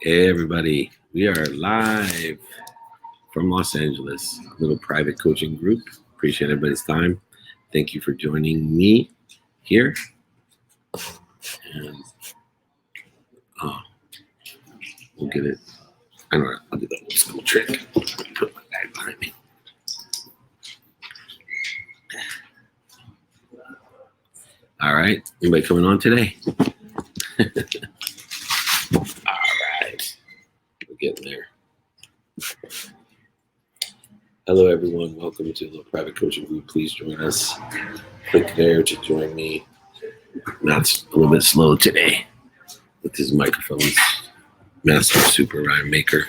Hey everybody, we are live from Los Angeles, a little private coaching group. Appreciate everybody's time. Thank you for joining me here. And we'll get it. I don't know, I'll do the old school trick. Put my bag behind me. All right, anybody coming on today? All right, we're getting there. Hello, everyone. Welcome to the little private coaching group. Please join us. Click there to join me. That's a little bit slow today with his microphones. Master Super Rhyme Maker.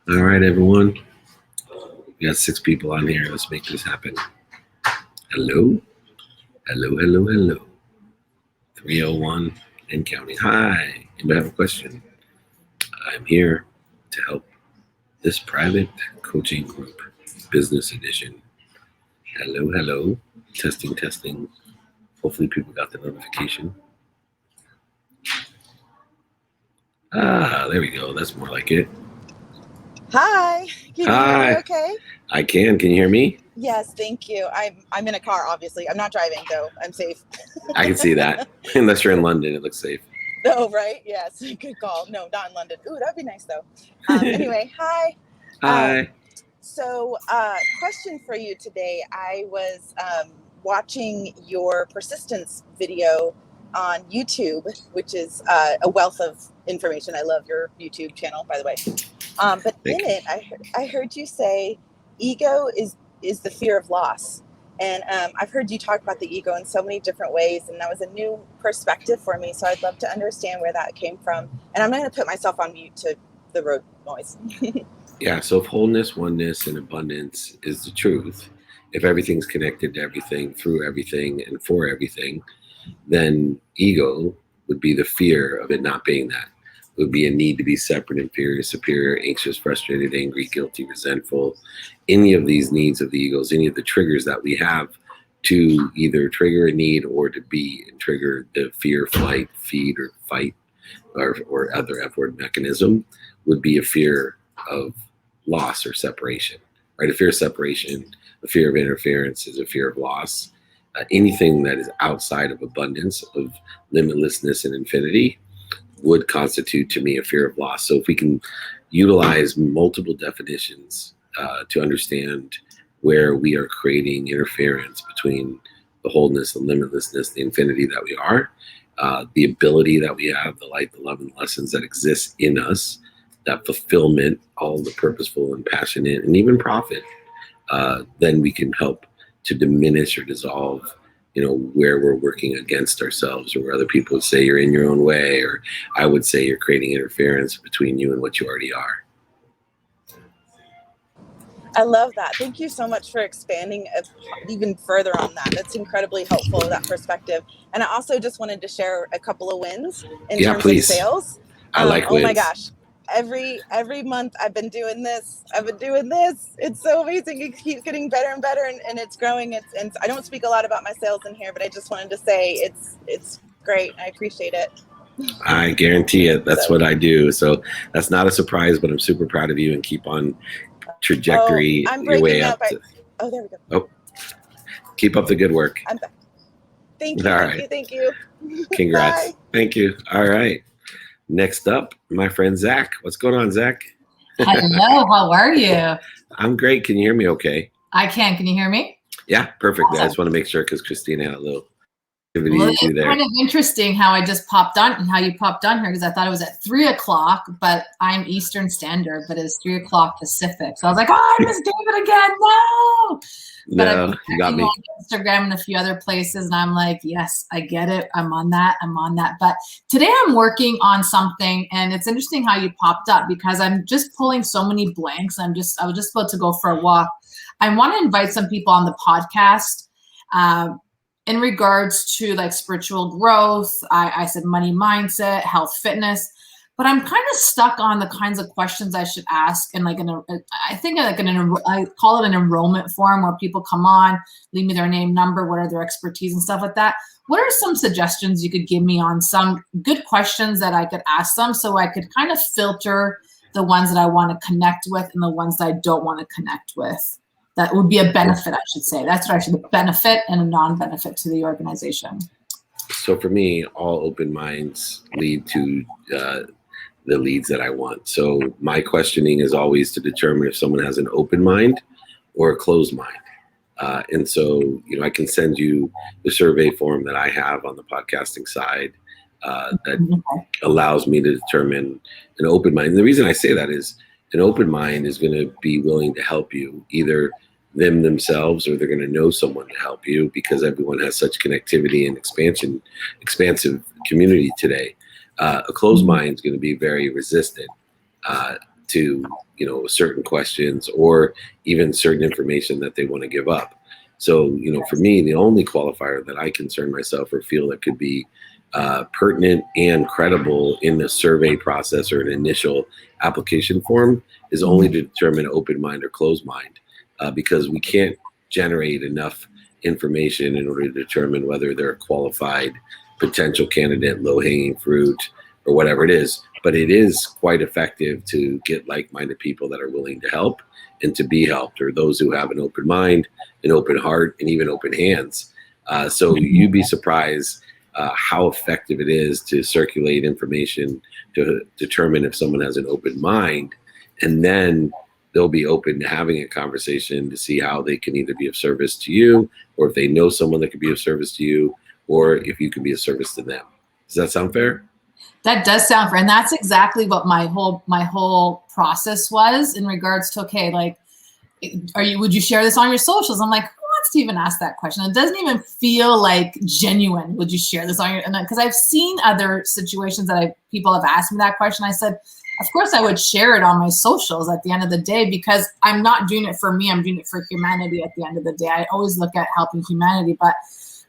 All right, everyone. We got 6 people on here. Let's make this happen. Hello. Hello, hello, hello. 301 and counting. Hi. Anybody have a question? I'm here to help this private coaching group, business edition. Hello, hello. Testing, testing. Hopefully people got the notification. There we go. That's more like it. Hi. Can you hear me okay? I can. Can you hear me? Yes, thank you. I'm in a car, obviously. I'm not driving, though. I'm safe. I can see that. Unless you're in London, it looks safe. Oh, right? Yes. Good call. No, not in London. Ooh, that'd be nice, though. Anyway, hi. Hi. Question for you today. I was watching your persistence video on YouTube, which is a wealth of information. I love your YouTube channel, by the way. But in it, I heard you say ego is the fear of loss. And I've heard you talk about the ego in so many different ways, and that was a new perspective for me. So I'd love to understand where that came from. And I'm not going to put myself on mute to the road noise. Yeah, so if wholeness, oneness, and abundance is the truth, if everything's connected to everything, through everything, and for everything, then ego would be the fear of it not being that. It would be a need to be separate, inferior, superior, anxious, frustrated, angry, guilty, resentful. Any of these needs of the egos, any of the triggers that we have to either trigger a need or to be and trigger the fear, flight, feed, or fight, or other F-word mechanism would be a fear of loss or separation, right? A fear of separation, a fear of interference is a fear of loss. Anything that is outside of abundance, of limitlessness and infinity would constitute to me a fear of loss. So if we can utilize multiple definitions to understand where we are creating interference between the wholeness, the limitlessness, the infinity that we are, the ability that we have, the light, the love, and the lessons that exist in us, that fulfillment, all the purposeful and passionate, and even profit, then we can help to diminish or dissolve, where we're working against ourselves, or where other people would say you're in your own way, or I would say you're creating interference between you and what you already are. I love that. Thank you so much for expanding even further on that. That's incredibly helpful, that perspective. And I also just wanted to share a couple of wins in terms of sales. I like wins. Oh my gosh. Every month I've been doing this. It's so amazing. It keeps getting better and better, and it's growing. And I don't speak a lot about my sales in here, but I just wanted to say it's great. I appreciate it. I guarantee it. That's what I do. So that's not a surprise, but I'm super proud of you, and keep on trajectory your way up. There we go. Oh, keep up the good work. I'm back. Thank you. Thank you. Congrats. Bye. Thank you. All right. Next up, my friend Zak. What's going on, Zak? Hello, how are you? I'm great. Can you hear me okay? I can. Can you hear me? Yeah, perfect. Awesome. I just want to make sure because Christina had a little activity It's to do there. kind of interesting how I just popped on and how you popped on here, because I thought it was at 3 o'clock, but I'm Eastern Standard, but it's 3 o'clock Pacific. So I was like, I missed David again. No. No, you got me. On Instagram and a few other places, and I'm like, yes, I get it. I'm on that. But today I'm working on something, and it's interesting how you popped up, because I'm just pulling so many blanks. I was just about to go for a walk. I want to invite some people on the podcast in regards to like spiritual growth. I said money mindset, health, fitness. but I'm kind of stuck on the kinds of questions I should ask. And like, I call it an enrollment form where people come on, leave me their name, number, what are their expertise and stuff like that. What are some suggestions you could give me on some good questions that I could ask them so I could kind of filter the ones that I want to connect with and the ones that I don't want to connect with? That would be a benefit, I should say. That's what I should, a benefit and a non-benefit to the organization. So for me, all open minds lead to the leads that I want. So my questioning is always to determine if someone has an open mind or a closed mind. And so, I can send you the survey form that I have on the podcasting side that allows me to determine an open mind. And the reason I say that is an open mind is going to be willing to help you, either them themselves or they're going to know someone to help you, because everyone has such connectivity and expansive community today. A closed mind is going to be very resistant to certain questions or even certain information that they want to give up. So for me, the only qualifier that I concern myself or feel that could be pertinent and credible in the survey process or an initial application form is only to determine open mind or closed mind, because we can't generate enough information in order to determine whether they're a qualified potential candidate, low-hanging fruit, or whatever it is. But it is quite effective to get like-minded people that are willing to help and to be helped, or those who have an open mind, an open heart, and even open hands. So you'd be surprised how effective it is to circulate information to determine if someone has an open mind, and then they'll be open to having a conversation to see how they can either be of service to you, or if they know someone that could be of service to you, or if you can be of service to them. Does that sound fair? That does sound fair. And that's exactly what my whole process was in regards to, okay, like, would you share this on your socials? I'm like, who wants to even ask that question? It doesn't even feel like genuine. Would you share this on your, because I've seen other situations that people have asked me that question. I said, of course I would share it on my socials at the end of the day, because I'm not doing it for me. I'm doing it for humanity at the end of the day. I always look at helping humanity, but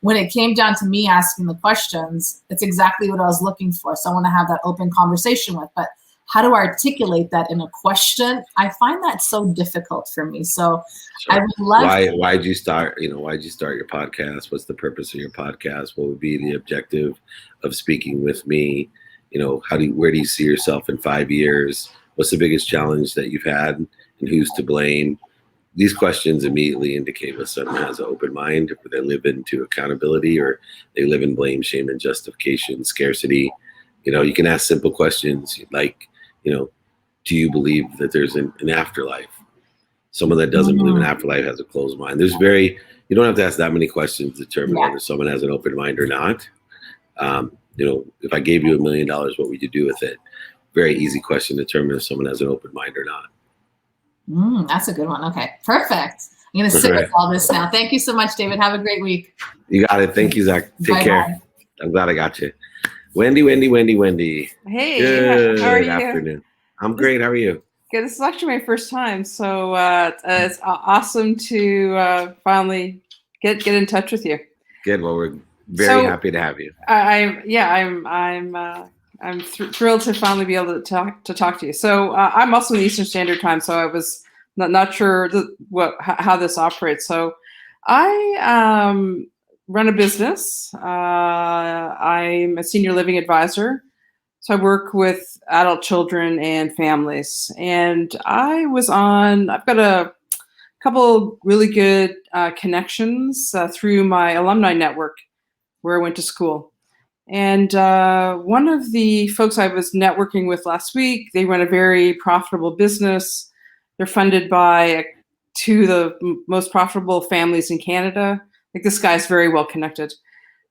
when it came down to me asking the questions, it's exactly what I was looking for. Someone to have that open conversation with. But how to articulate that in a question, I find that so difficult for me. So sure. I would love. Why'd you start? Why'd you start your podcast? What's the purpose of your podcast? What would be the objective of speaking with me? Where do you see yourself in 5 years? What's the biggest challenge that you've had, and who's to blame? These questions immediately indicate if someone has an open mind, or they live into accountability, or they live in blame, shame, and justification, scarcity. You can ask simple questions like, do you believe that there's an afterlife? Someone that doesn't believe in afterlife has a closed mind. You don't have to ask that many questions to determine whether someone has an open mind or not. If I gave you $1 million, what would you do with it? Very easy question to determine if someone has an open mind or not. That's a good one. Okay, perfect. I'm going to sit with all this now. Thank you so much, David. Have a great week. You got it. Thank you, Zach. Take care. I'm glad I got you. Wendy. Hey, Good how are you? afternoon. I'm great. How are you? Good. This is actually my first time, so it's awesome to finally get in touch with you. Good. Well, we're very happy to have you. I'm thrilled to finally be able to talk to you. So I'm also in Eastern Standard Time, so I was not sure how this operates. So I run a business. I'm a senior living advisor. So I work with adult children and families. And I've got a couple really good connections through my alumni network where I went to school. And one of the folks I was networking with last week, they run a very profitable business. They're funded by two of the most profitable families in Canada. Like, this guy's very well connected.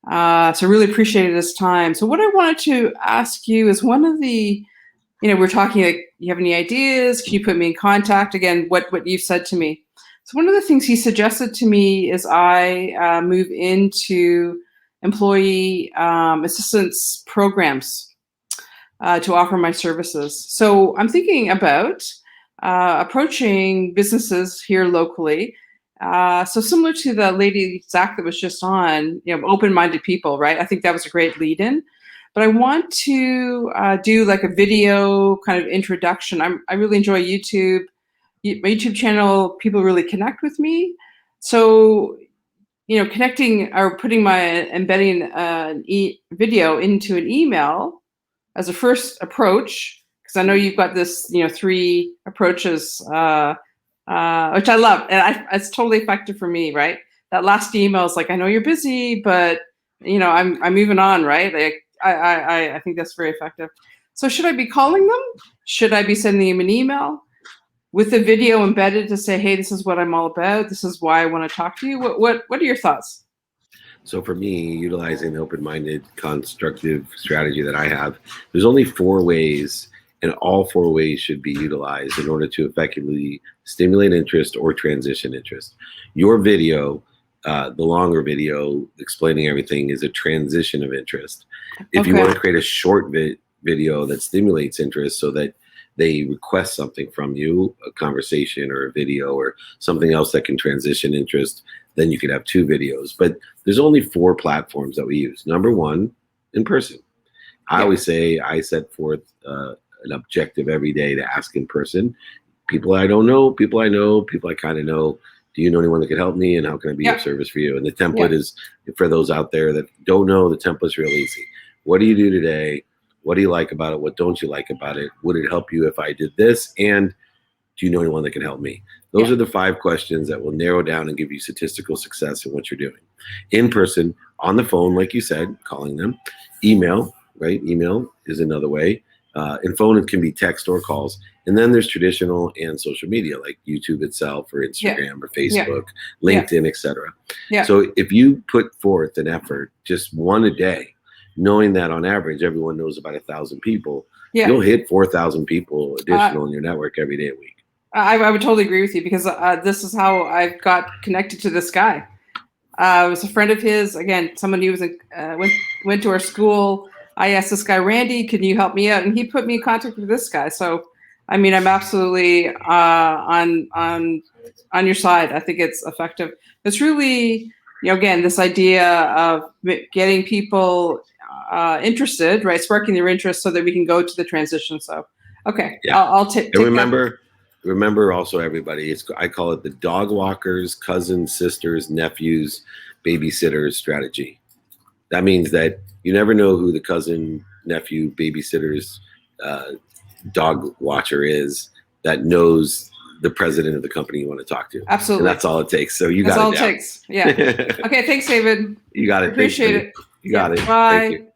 So really appreciated his time. So what I wanted to ask you is, one of the, we're talking like, you have any ideas? Can you put me in contact? Again, what you've said to me. So one of the things he suggested to me is I move into employee assistance programs to offer my services. So I'm thinking about approaching businesses here locally. So similar to the lady, Zak, that was just on, open-minded people, right? I think that was a great lead-in. but I want to do like a video kind of introduction. I really enjoy YouTube. My YouTube channel, people really connect with me. So, connecting or embedding an video into an email as a first approach, because I know you've got this, 3 approaches, which I love, and it's totally effective for me, right? That last email is like, I know you're busy, but I'm moving on, right? Like, I think that's very effective. So should I be calling them? Should I be sending them an email with the video embedded to say, hey, this is what I'm all about. This is why I want to talk to you. What are your thoughts? So for me, utilizing the open-minded, constructive strategy that I have, there's only 4 ways, and all 4 ways should be utilized in order to effectively stimulate interest or transition interest. Your video, the longer video explaining everything, is a transition of interest. If you want to create a short video that stimulates interest so that they request something from you, a conversation or a video or something else that can transition interest, then you could have 2 videos. But there's only 4 platforms that we use. Number 1, in person. I always say I set forth an objective every day to ask in person. People I don't know, people I know, people I kind of know. Do you know anyone that could help me, and how can I be of service for you? And the template is, for those out there that don't know, the template's real easy. What do you do today? What do you like about it? What don't you like about it? Would it help you if I did this? And do you know anyone that can help me? Those are the 5 questions that will narrow down and give you statistical success in what you're doing. In person, on the phone, like you said, calling them. Email, right? Email is another way. And phone, it can be text or calls. And then there's traditional and social media like YouTube itself or Instagram or Facebook, LinkedIn, etc. So if you put forth an effort, just 1 a day, knowing that on average, everyone knows about 1,000 people, you'll hit 4,000 people additional in your network every day a week. I would totally agree with you, because this is how I got connected to this guy. I was a friend of his, again, someone who was went to our school. I asked this guy, Randy, can you help me out? And he put me in contact with this guy. So, I mean, I'm absolutely on your side. I think it's effective. It's really, again, this idea of getting people interested, right? Sparking their interest so that we can go to the transition. So, okay, I'll take. Remember also, everybody, I call it the dog walkers, cousins, sisters, nephews, babysitters strategy. That means that you never know who the cousin, nephew, babysitter's dog watcher is that knows the president of the company you want to talk to. Absolutely. And that's all it takes. So you got it. That's all it takes. Yeah. Okay. Thanks, David. You got it. Appreciate it. You got it. Bye. Thank you.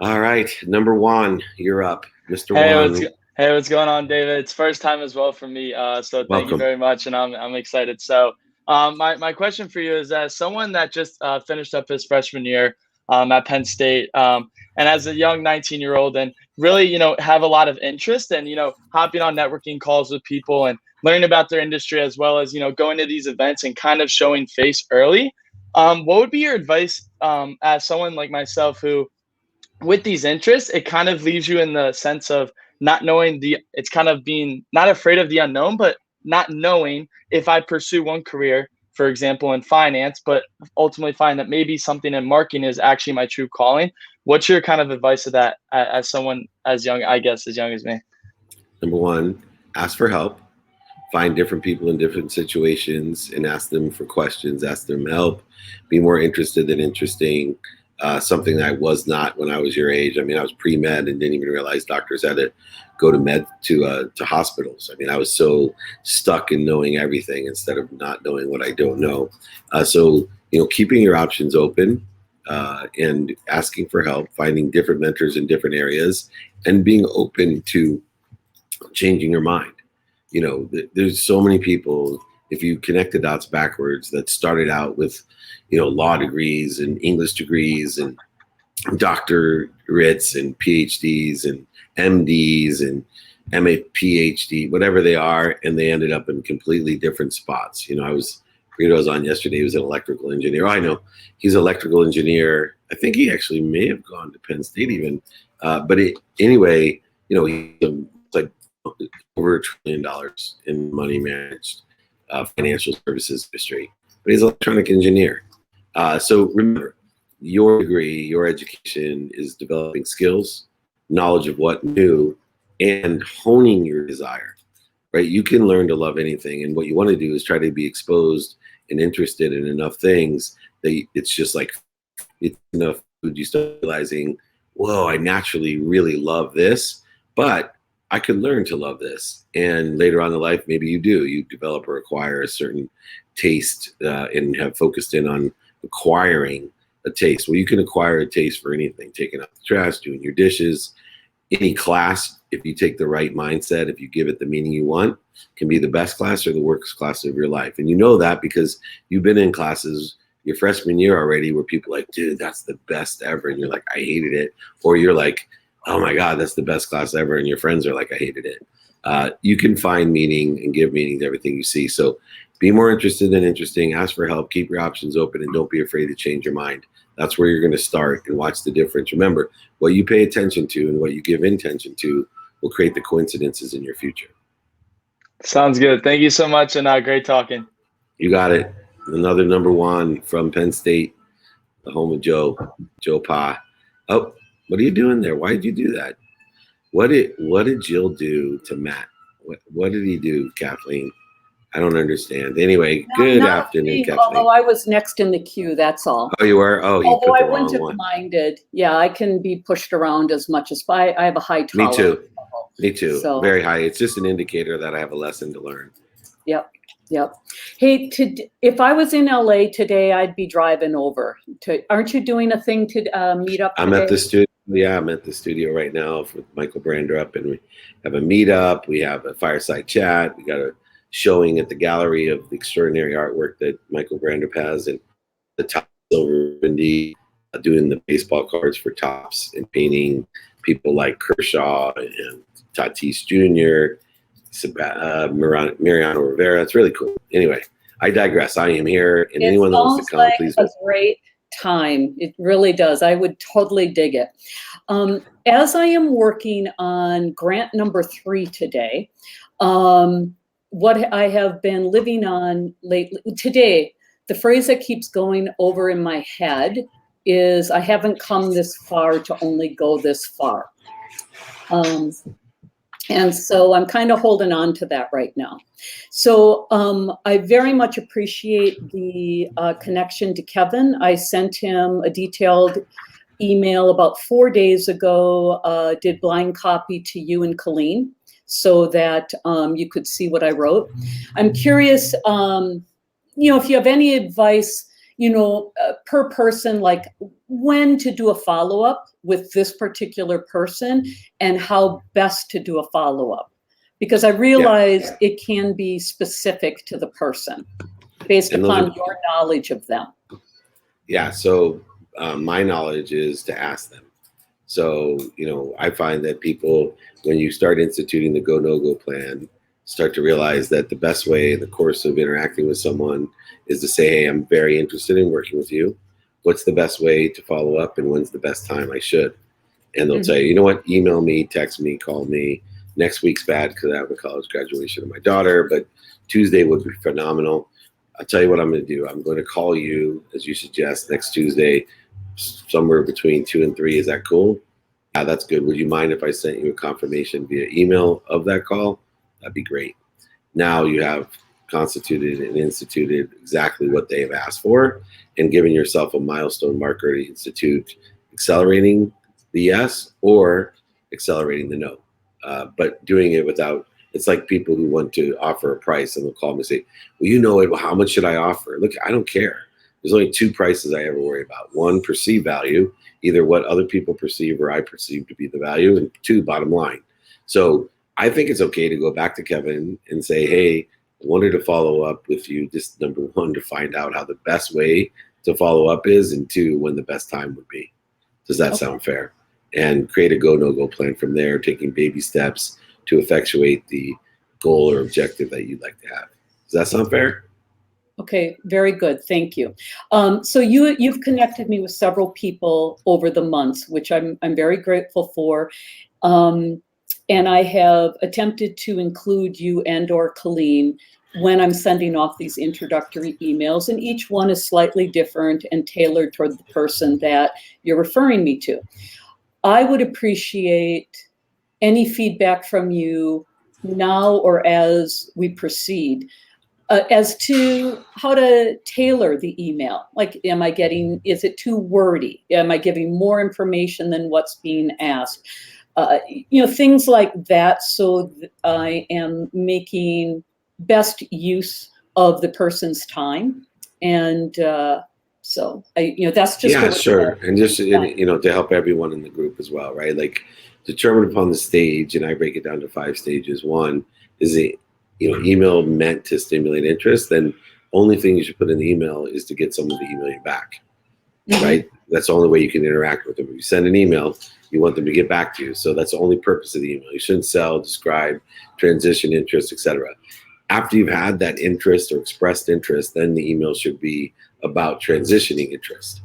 All right. Number 1, you're up. Mr. Juan. Hey, what's going on, David? It's first time as well for me. So thank you very much. And I'm excited. So my question for you is, as someone that just finished up his freshman year at Penn State, and as a young 19-year-old, and really, have a lot of interest and, hopping on networking calls with people and learning about their industry, as well as, going to these events and kind of showing face early. What would be your advice as someone like myself who, with these interests, it kind of leaves you in the sense of not knowing it's kind of being not afraid of the unknown, but not knowing if I pursue one career, for example, in finance, but ultimately find that maybe something in marketing is actually my true calling. What's your kind of advice to that as someone as young, I guess, as young as me? Number 1, ask for help. Find different people in different situations and ask them for questions, ask them help, be more interested than interesting. Something that I was not when I was your age. I mean, I was pre-med and didn't even realize doctors had to go to hospitals. I mean, I was so stuck in knowing everything instead of not knowing what I don't know. So, keeping your options open and asking for help, finding different mentors in different areas, and being open to changing your mind. There's so many people, if you connect the dots backwards, that started out with law degrees and English degrees and doctorates and PhDs and MDs and MA PhD, whatever they are, and they ended up in completely different spots. I was on yesterday. He was an electrical engineer. I know he's an electrical engineer. I think he actually may have gone to Penn State even. Anyway, he's like over $1 trillion in money managed financial services industry. But he's an electronic engineer. So remember, your degree, your education is developing skills, knowledge of what new, and honing your desire, right? You can learn to love anything. And what you want to do is try to be exposed and interested in enough things that it's just like, it's enough food. You start realizing, whoa, I naturally really love this, but I could learn to love this. And later on in life, maybe you do. You develop or acquire a certain taste and have focused in on acquiring a taste. Well, you can acquire a taste for anything, taking out the trash, doing your dishes, any class. If you take the right mindset, if you give it the meaning you want, can be the best class or the worst class of your life. And you know that because you've been in classes your freshman year already where people are like, dude, that's the best ever. And you're like, I hated it. Or you're like, oh my God, that's the best class ever. And your friends are like, I hated it. You can find meaning and give meaning to everything you see. So be more interested than interesting. Ask for help. Keep your options open and don't be afraid to change your mind. That's where you're going to start and watch the difference. Remember, what you pay attention to and what you give intention to will create the coincidences in your future. Sounds good. Thank you so much, and great talking. You got it. Another number one from Penn State, the home of Joe Pa. Oh, what are you doing there? Why did you do that? What did Jill do to Matt? What did he do, Kathleen? I don't understand. Anyway, good afternoon, Kathleen. Although I was next in the queue, that's all. Oh, you were? Oh, you although put the I wouldn't have wrong one. minded. Yeah, I can be pushed around as much as I have a high tolerance. Me too. Me too. So, very high. It's just an indicator that I have a lesson to learn. Yep. Hey, if I was in LA today, I'd be driving over. Aren't you doing a thing to meet up today? I'm at the studio. Yeah, I'm at the studio right now with Michael Brandrup, and we have a meetup. We have a fireside chat. We got a showing at the gallery of the extraordinary artwork that Michael Brandrup has, and the top silver Wendy doing the baseball cards for Tops and painting people like Kershaw and Tatis Jr., Mariano Rivera. It's really cool. Anyway, I digress. I am here, and anyone that wants to come, like please. A great time. It really does. I would totally dig it. As I am working on grant number 3 today, what I have been living on lately, today, the phrase that keeps going over in my head is, I haven't come this far to only go this far. And so I'm kind of holding on to that right now. So I very much appreciate the connection to Kevin. I sent him a detailed email about 4 days ago, did blind copy to you and Colleen, so that you could see what I wrote. I'm curious, if you have any advice, per person, like when to do a follow-up with this particular person and how best to do a follow-up. Because I realize it can be specific to the person based upon your knowledge of them. Yeah, so my knowledge is to ask them. So, I find that people, when you start instituting the go, no-go plan, start to realize that the best way in the course of interacting with someone is to say, hey, I'm very interested in working with you. What's the best way to follow up, and when's the best time I should? And they'll say, you know what, email me, text me, call me. Next week's bad because I have a college graduation of my daughter, but Tuesday would be phenomenal. I'll tell you what I'm going to do. I'm going to call you, as you suggest, next Tuesday, somewhere between 2 and 3. Is that cool? Yeah, that's good. Would you mind if I sent you a confirmation via email of that call? That'd be great. Now you have constituted and instituted exactly what they have asked for and given yourself a milestone marker to institute accelerating the yes or accelerating the no. But doing it without, it's like people who want to offer a price and they'll call me and say, well, you know it, well, how much should I offer? Look, I don't care. There's only 2 prices I ever worry about. 1, perceived value, either what other people perceive or I perceive to be the value, and 2, bottom line. So I think it's okay to go back to Kevin and say, hey, I wanted to follow up with you, just number 1, to find out how the best way to follow up is, and 2, when the best time would be. Does that sound fair? And create a go, no-go plan from there, taking baby steps to effectuate the goal or objective that you'd like to have. Does that sound fair? Okay, very good. Thank you. So you've connected me with several people over the months, which I'm very grateful for. And I have attempted to include you and or Colleen when I'm sending off these introductory emails, and each one is slightly different and tailored toward the person that you're referring me to. I would appreciate any feedback from you now or as we proceed as to how to tailor the email. Like, is it too wordy? Am I giving more information than what's being asked? Things like that, so that I am making best use of the person's time. And so that's just sure. And just to help everyone in the group as well, right? Like, determined upon the stage, and I break it down to 5 stages. One is the email meant to stimulate interest. Then only thing you should put in the email is to get someone to email you back, right? That's the only way you can interact with them. If you send an email, you want them to get back to you. So that's the only purpose of the email. You shouldn't sell, describe, transition interest, etc. After you've had that interest or expressed interest, then the email should be about transitioning interest.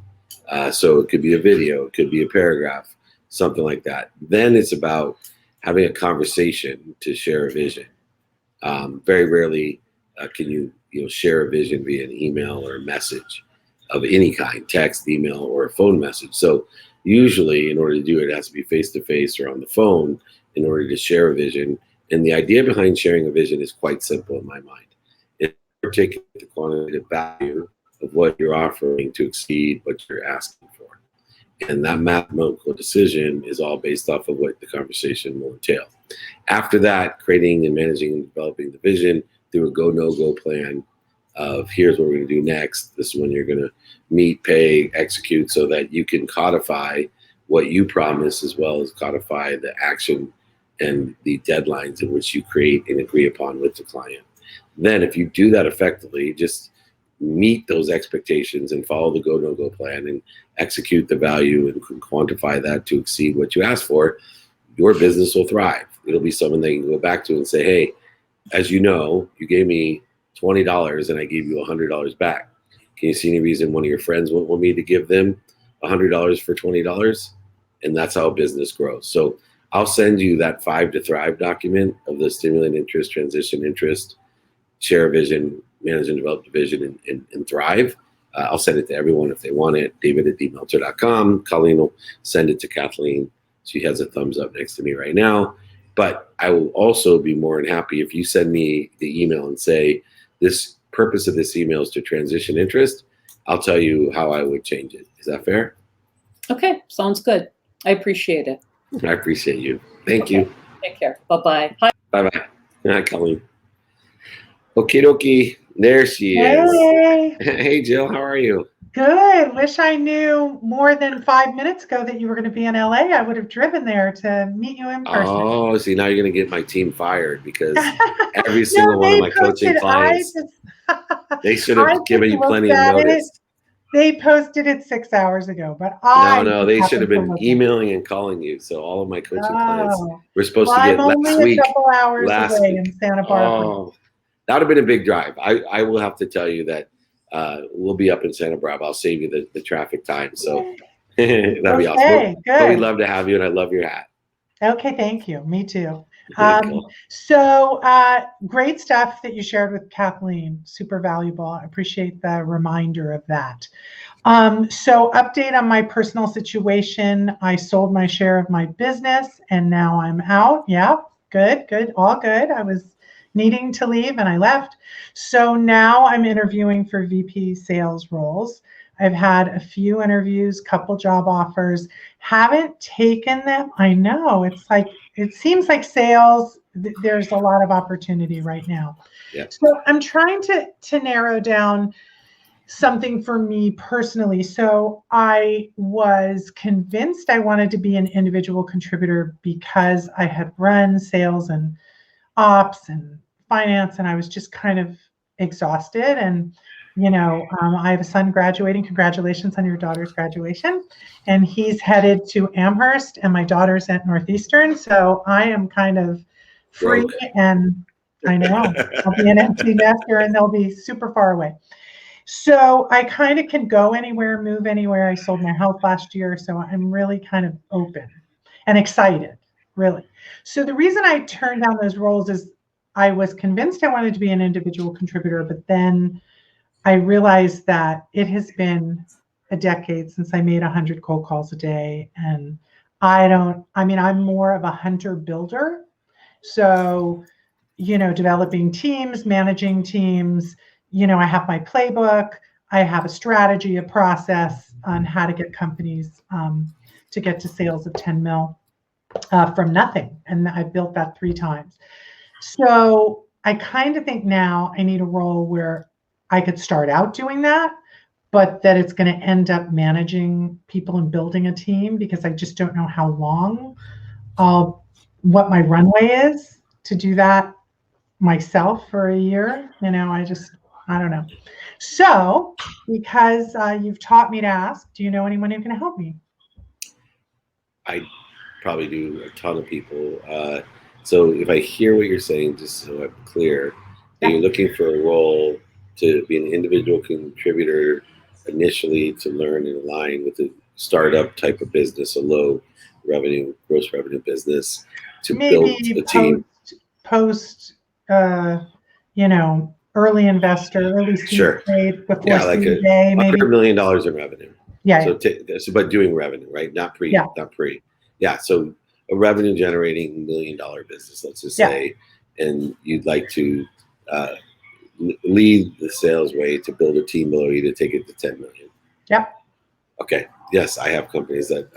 So it could be a video, it could be a paragraph, something like that. Then it's about having a conversation to share a vision. Very rarely can you share a vision via an email or a message of any kind, text, email, or a phone message. So usually, in order to do it, it has to be face-to-face or on the phone in order to share a vision. And the idea behind sharing a vision is quite simple in my mind. It's taking the quantitative value of what you're offering to exceed what you're asking for. And that mathematical decision is all based off of what the conversation will entail. After that, creating and managing and developing the vision through a go, no-go plan of here's what we're going to do next. This is when you're going to meet, pay, execute, so that you can codify what you promise as well as codify the action and the deadlines in which you create and agree upon with the client. Then if you do that effectively, just meet those expectations and follow the go, no-go plan and execute the value and quantify that to exceed what you asked for, your business will thrive. It'll be someone they can go back to and say, hey, as you know, you gave me $20 and I gave you $100 back. Can you see any reason one of your friends would want me to give them $100 for $20? And that's how business grows. So I'll send you that 5 to Thrive document of the stimulant interest, transition interest, share a vision, manage and develop the vision, and thrive. I'll send it to everyone if they want it. David@dmeltzer.com. Colleen will send it to Kathleen. She has a thumbs up next to me right now. But I will also be more than happy if you send me the email and say, this purpose of this email is to transition interest. I'll tell you how I would change it. Is that fair? Okay, sounds good. I appreciate it. I appreciate you. Thank you. Take care. Bye-bye. Hi. Bye-bye. Hi, Colleen. Okie dokie. There she is. Hey. Hey, Jill. How are you? Good. Wish I knew more than 5 minutes ago that you were going to be in LA. I would have driven there to meet you in person. Oh, see, now you're going to get my team fired because every single one of my coaching clients, they should have given you plenty of notice. They posted it 6 hours ago, but No, they should have been emailing and calling you. So all of my coaching clients were supposed to get last week. I'm only a couple hours away in Santa Barbara. Oh, that would have been a big drive. I will have to tell you that we'll be up in Santa Barbara. I'll save you the traffic time. So that'd be awesome. But we'd love to have you, and I love your hat. Okay, thank you. Me too. Cool. So great stuff that you shared with Kathleen. Super valuable. I appreciate the reminder of that. So update on my personal situation. I sold my share of my business and now I'm out. Yeah, good, all good. I was needing to leave and I left. So now I'm interviewing for VP sales roles. I've had a few interviews, couple job offers, haven't taken them. I know it seems like sales, there's a lot of opportunity right now. Yep. So I'm trying to narrow down something for me personally. So I was convinced I wanted to be an individual contributor because I had run sales and ops and finance, and I was just kind of exhausted. And I have a son graduating. Congratulations on your daughter's graduation. And he's headed to Amherst and my daughter's at Northeastern. So I am kind of free. Broke. And I know I'll be an empty nester and they'll be super far away. So I kind of can go anywhere, move anywhere. I sold my house last year. So I'm really kind of open and excited, really. So the reason I turned down those roles is I was convinced I wanted to be an individual contributor, but then I realized that it has been a decade since I made 100 cold calls a day. And I'm more of a hunter builder. So, developing teams, managing teams, I have my playbook, I have a strategy, a process on how to get companies to get to sales of 10 mil from nothing. And I built that 3 times. So I kind of think now I need a role where I could start out doing that, but that it's going to end up managing people and building a team, because I just don't know how long, what my runway is to do that myself for a year. I don't know. So because you've taught me to ask, do you know anyone who can help me? I probably do a ton of people. So if I hear what you're saying, just so I'm clear, you're looking for a role to be an individual contributor initially to learn and align with a startup type of business, a low revenue, gross revenue business, to maybe build a team. Post, early investor, early seed trade before Series A, maybe $100 million in revenue. Yeah. So, but doing revenue, right? Not pre. Yeah. So a revenue generating $1 million business, let's just say, and you'd like to lead the sales way to build a team below you to take it to 10 million. Yep. Okay. Yes, I have companies that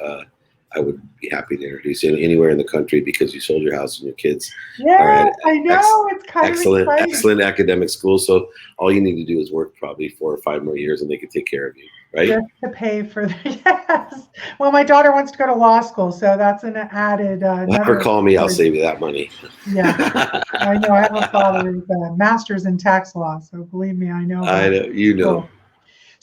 I would be happy to introduce you anywhere in the country, because you sold your house and your kids are at I know. It's kind of exciting. Excellent academic school. So all you need to do is work probably 4 or 5 more years and they can take care of you, right? Just to pay for yes. Well, my daughter wants to go to law school, so that's an added. Have her call me. I'll save you that money. Yeah, I know. I have a father who's a master's in tax law, so believe me, I know. I know. You know. Cool.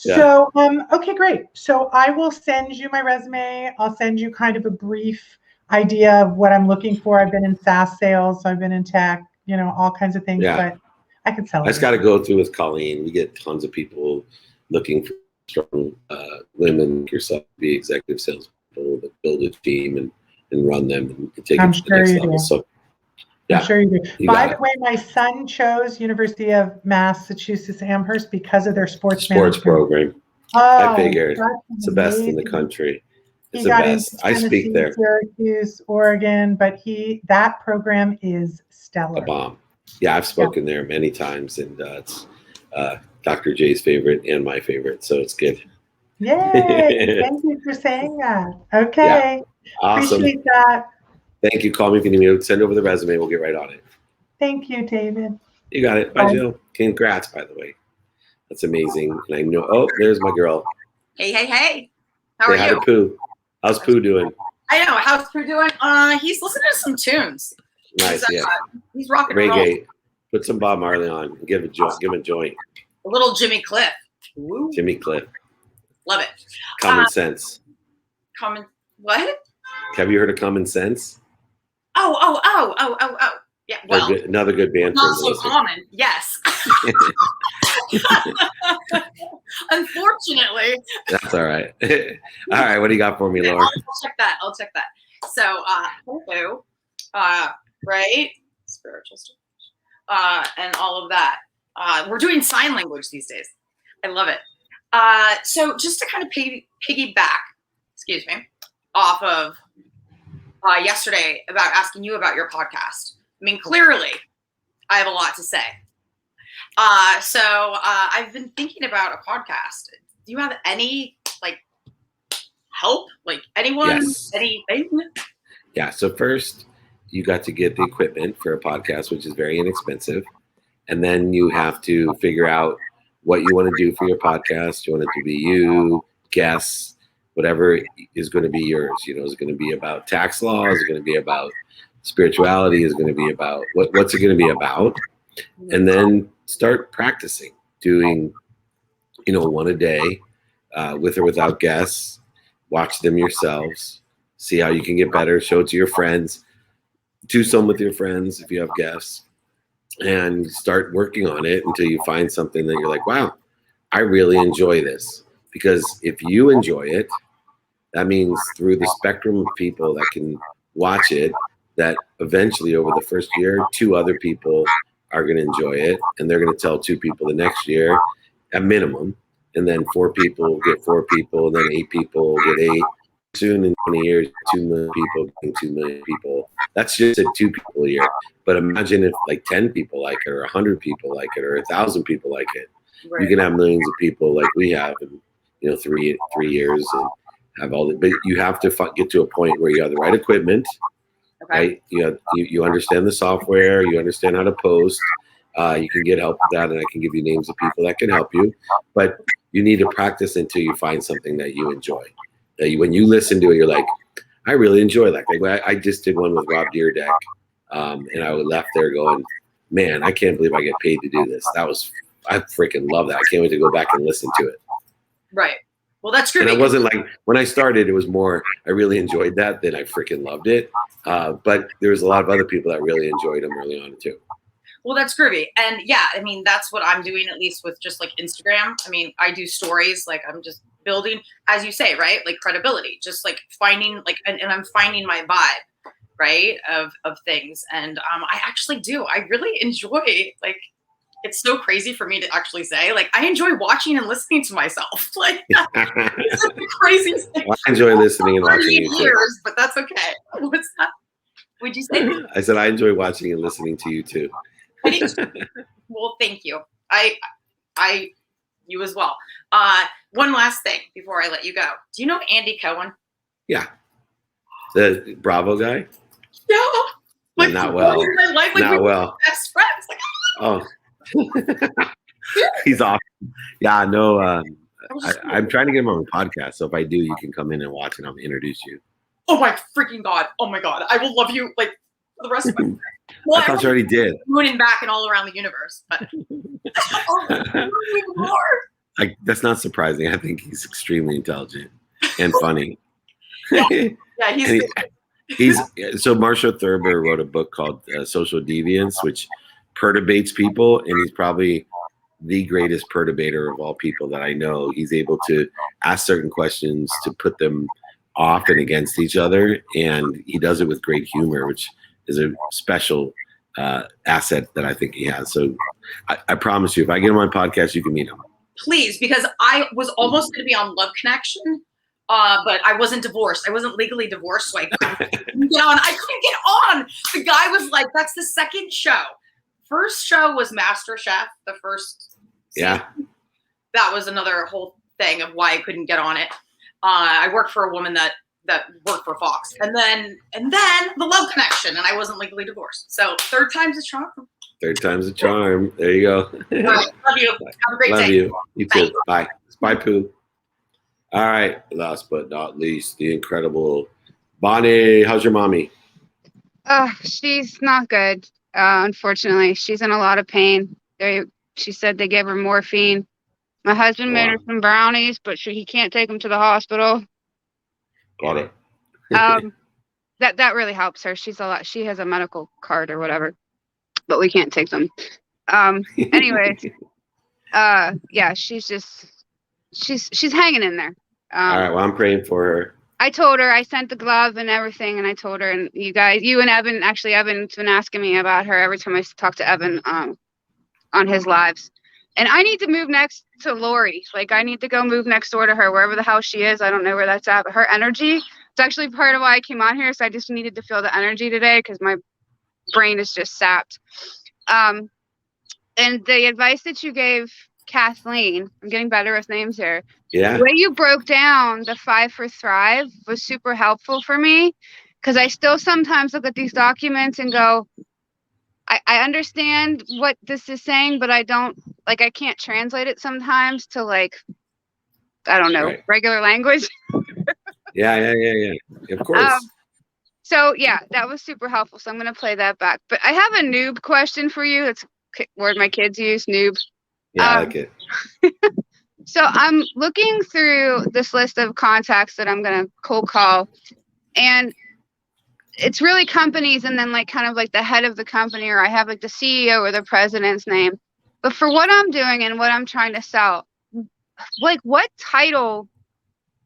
Yeah. So, okay, great. So I will send you my resume. I'll send you kind of a brief idea of what I'm looking for. I've been in SaaS sales, so I've been in tech, all kinds of things, but I can sell it. I just got to go through with Colleen. We get tons of people looking for strong women like yourself to be executive sales people that build a team and run them and take it to the next level. So, I'm sure you do. By the way, my son chose University of Massachusetts Amherst because of their sports program. I figured it's the best in the country. It's the best. I speak there. Syracuse, Oregon, but that program is stellar. A bomb. Yeah, I've spoken there many times, and it's Dr. J's favorite and my favorite, so it's good. Yay! Thank you for saying that. Okay. Yeah. Awesome. Appreciate that. Thank you. Call me if you need me. Send over the resume. We'll get right on it. Thank you, David. You got it. Bye, Jill. Congrats, by the way. That's amazing. And I know. Oh, there's my girl. Hey. How are you? Hi to Pooh. How's Pooh doing? I know. How's Pooh doing? He's listening to some tunes. Nice. He's rocking and reggae. roll. Put some Bob Marley on. Give him a joint. A little Jimmy Cliff. Woo. Jimmy Cliff. Love it. Common Sense. What? Have you heard of Common Sense? Oh. Yeah. Well, another good band. Not so common. Yes. Unfortunately. That's all right. All right. What do you got for me, Laurie? I'll check that. So, hello, right? Spiritual stuff, and all of that. We're doing sign language these days. I love it. So just to kind of piggyback, off of yesterday about asking you about your podcast. I mean, clearly, I have a lot to say. So I've been thinking about a podcast. Do you have any help? Anyone? Yes. Anything? Yeah. So first, you got to get the equipment for a podcast, which is very inexpensive, and then you have to figure out what you want to do for your podcast. You want it to be you, guests, whatever is going to be yours. Is it going to be about tax law? Is it going to be about spirituality? Is it going to be about what's it going to be about? And then start practicing doing, one a day, with or without guests. Watch them yourselves. See how you can get better. Show it to your friends. Do some with your friends if you have guests. And start working on it until you find something that you're like, wow, I really enjoy this. Because if you enjoy it, that means through the spectrum of people that can watch it, that eventually over the first year, 2 other people are going to enjoy it, and they're going to tell 2 people the next year at minimum, and then 4 people get 4 people, and then 8 people get 8. Soon in 20 years, 2 million people getting 2 million people. That's just at 2 people a year. But imagine if like 10 people like it, or 100 people like it, or 1,000 people like it. Right. You can have millions of people like we have in 3 years, and have all the. But you have to get to a point where you have the right equipment. Okay. Right, you understand the software, you understand how to post, you can get help with that, and I can give you names of people that can help you. But you need to practice until you find something that you enjoy. When you listen to it, you're like, I really enjoy that. Like I just did one with Rob Deerdeck, and I left there going, man, I can't believe I get paid to do this. I freaking love that. I can't wait to go back and listen to it. Right. Well, that's true. And it wasn't like when I started, it was more, I really enjoyed that, then I freaking loved it. But there was a lot of other people that really enjoyed them early on too. Well, that's groovy. And yeah, I mean, that's what I'm doing, at least with just like Instagram. I mean, I do stories, like I'm just building, as you say, right? Like credibility, just like finding like, and I'm finding my vibe, right? Of things. And I actually do. I really enjoy, like, it's so crazy for me to actually say, like, I enjoy watching and listening to myself. Like, it's like the craziest thing. Well, I enjoy listening and watching you too. Years, but that's okay. What's that? Would you say? I said I enjoy watching and listening to you too. Well, thank you. You as well. One last thing before I let you go. Do you know Andy Cohen? Yeah. The Bravo guy? Yeah. Like, not well. Like, not well. Best friends. Like, oh. He's awesome. Yeah, no. I'm trying to get him on the podcast. So if I do, you can come in and watch and I'll introduce you. Oh my freaking God. Oh my God. I will love you like for the rest of my life. Well, I thought you already did. Moon and back and all around the universe. But that's not surprising. I think he's extremely intelligent and funny. Yeah, he's so Marsha Thurber wrote a book called Social Deviance, which perturbates people, and he's probably the greatest perturbator of all people that I know. He's able to ask certain questions to put them off and against each other, and he does it with great humor, which is a special asset that I think he has. So I promise you, if I get him on podcast, you can meet him. Please, because I was almost going to be on Love Connection, but I wasn't divorced. I wasn't legally divorced, so I couldn't get on. I couldn't get on. The guy was like, that's the second show. First show was Master Chef, the first season. Yeah. That was another whole thing of why I couldn't get on it. I worked for a woman that worked for Fox. And then the Love Connection, and I wasn't legally divorced. So third time's a charm. Third time's a charm. There you go. All right, love you. Have a great day. Love you. You too. Bye. Bye, Pooh. All right. Last but not least, the incredible Bonnie. How's your mommy? She's not good. Unfortunately, she's in a lot of pain. She said they gave her morphine. My husband made her some brownies, but he can't take them to the hospital. Got it. That really helps her. She has a medical card or whatever, but we can't take them. Anyways, yeah, she's hanging in there. All right. Well, I'm praying for her. I told her, I sent the glove and everything, and I told her, and you and Evan, actually Evan's been asking me about her every time I talk to Evan on his lives. And I need to move next to Laurie. Like, I need to go move next door to her, wherever the hell she is. I don't know where that's at, but her energy, it's actually part of why I came on here. So I just needed to feel the energy today because my brain is just sapped. And the advice that you gave Kathleen, I'm getting better with names here. Yeah. The way you broke down the 5 for Thrive was super helpful for me because I still sometimes look at these documents and go, I understand what this is saying, but I can't translate it sometimes to I don't know, regular language. Yeah. Of course. So yeah, that was super helpful. So I'm going to play that back. But I have a noob question for you. It's a word my kids use, noob. Yeah, I like it. So I'm looking through this list of contacts that I'm going to cold call, and it's really companies and then kind of the head of the company, or I have the CEO or the president's name. But for what I'm doing and what I'm trying to sell, what title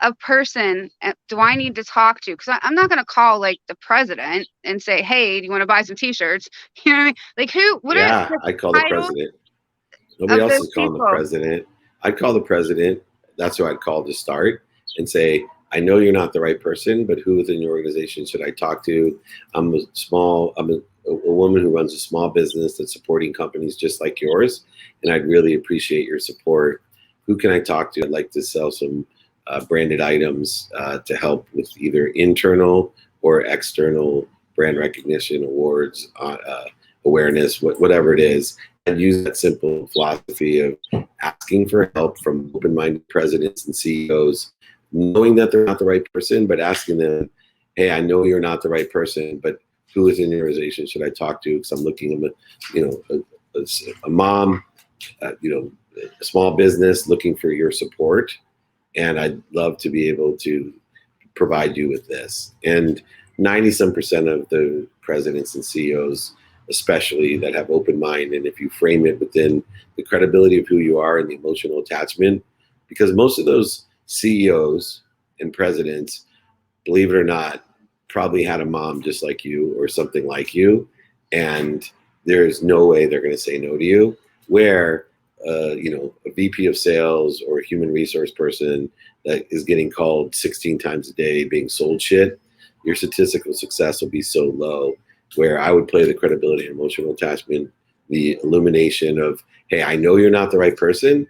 a person do I need to talk to? Because I'm not going to call like the president and say, hey, do you want to buy some t-shirts? You know what I mean? Like what Yeah, are the I'd call the titles president. Nobody of else those is calling the people? president. I'd call the president. That's who I'd call to start and say, I know you're not the right person, but who within your organization should I talk to? I'm a woman who runs a small business that's supporting companies just like yours, and I'd really appreciate your support. Who can I talk to? I'd like to sell some branded items to help with either internal or external brand recognition, awards, awareness, whatever it is. And use that simple philosophy of asking for help from open-minded presidents and CEOs, knowing that they're not the right person, but asking them, hey, I know you're not the right person, but who within your organization should I talk to? Because I'm looking at, a mom, a small business looking for your support, and I'd love to be able to provide you with this. And 90-some% of the presidents and CEOs, especially that have open mind, and if you frame it within the credibility of who you are and the emotional attachment, because most of those CEOs and presidents, believe it or not, probably had a mom just like you or something like you, and there's no way they're going to say no to you. Where a VP of sales or a human resource person that is getting called 16 times a day being sold shit, your statistical success will be so low. Where I would play the credibility and emotional attachment, the illumination of, hey, I know you're not the right person,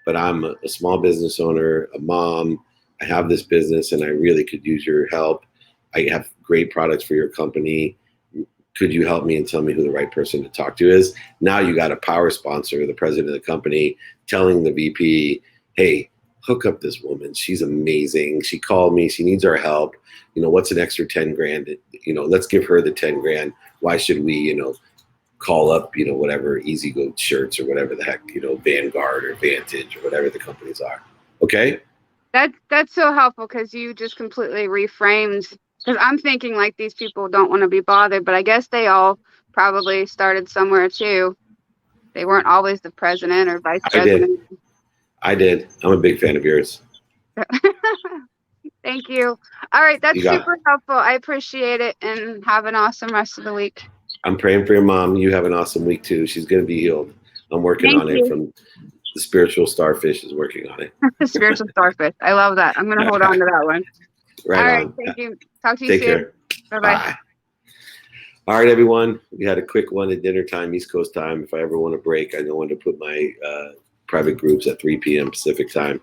but I'm a small business owner, a mom, I have this business and I really could use your help. I have great products for your company. Could you help me and tell me who the right person to talk to is? Now you got a power sponsor, the president of the company, telling the VP, hey, hook up this woman. She's amazing. She called me. She needs our help. What's an extra 10 grand? Let's give her the 10 grand. Why should we, call up, whatever Easy Go shirts or whatever the heck, Vanguard or Vantage or whatever the companies are. Okay. That's so helpful, because you just completely reframed, because I'm thinking like these people don't want to be bothered, but I guess they all probably started somewhere too. They weren't always the president or vice president. I did. I'm a big fan of yours. Thank you. All right. That's super helpful. I appreciate it, and have an awesome rest of the week. I'm praying for your mom. You have an awesome week too. She's going to be healed. I'm working on it. From the spiritual starfish is working on it. The spiritual starfish. I love that. I'm going to hold on to that one. Right. All right. On. Thank you. Talk to you soon. Take care. Bye-bye. All right, everyone. We had a quick one at dinner time, East Coast time. If I ever want a break, I know when to put my private groups at 3 p.m. Pacific time.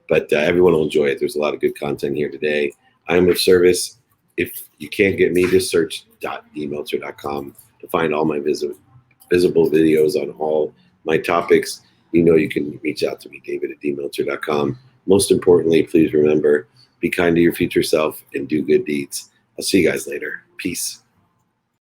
But everyone will enjoy it. There's a lot of good content here today. I am of service. If you can't get me, just search .dmeltzer.com to find all my visible videos on all my topics. You can reach out to me, david@dmeltzer.com. Most importantly, please remember, be kind to your future self and do good deeds. I'll see you guys later. Peace.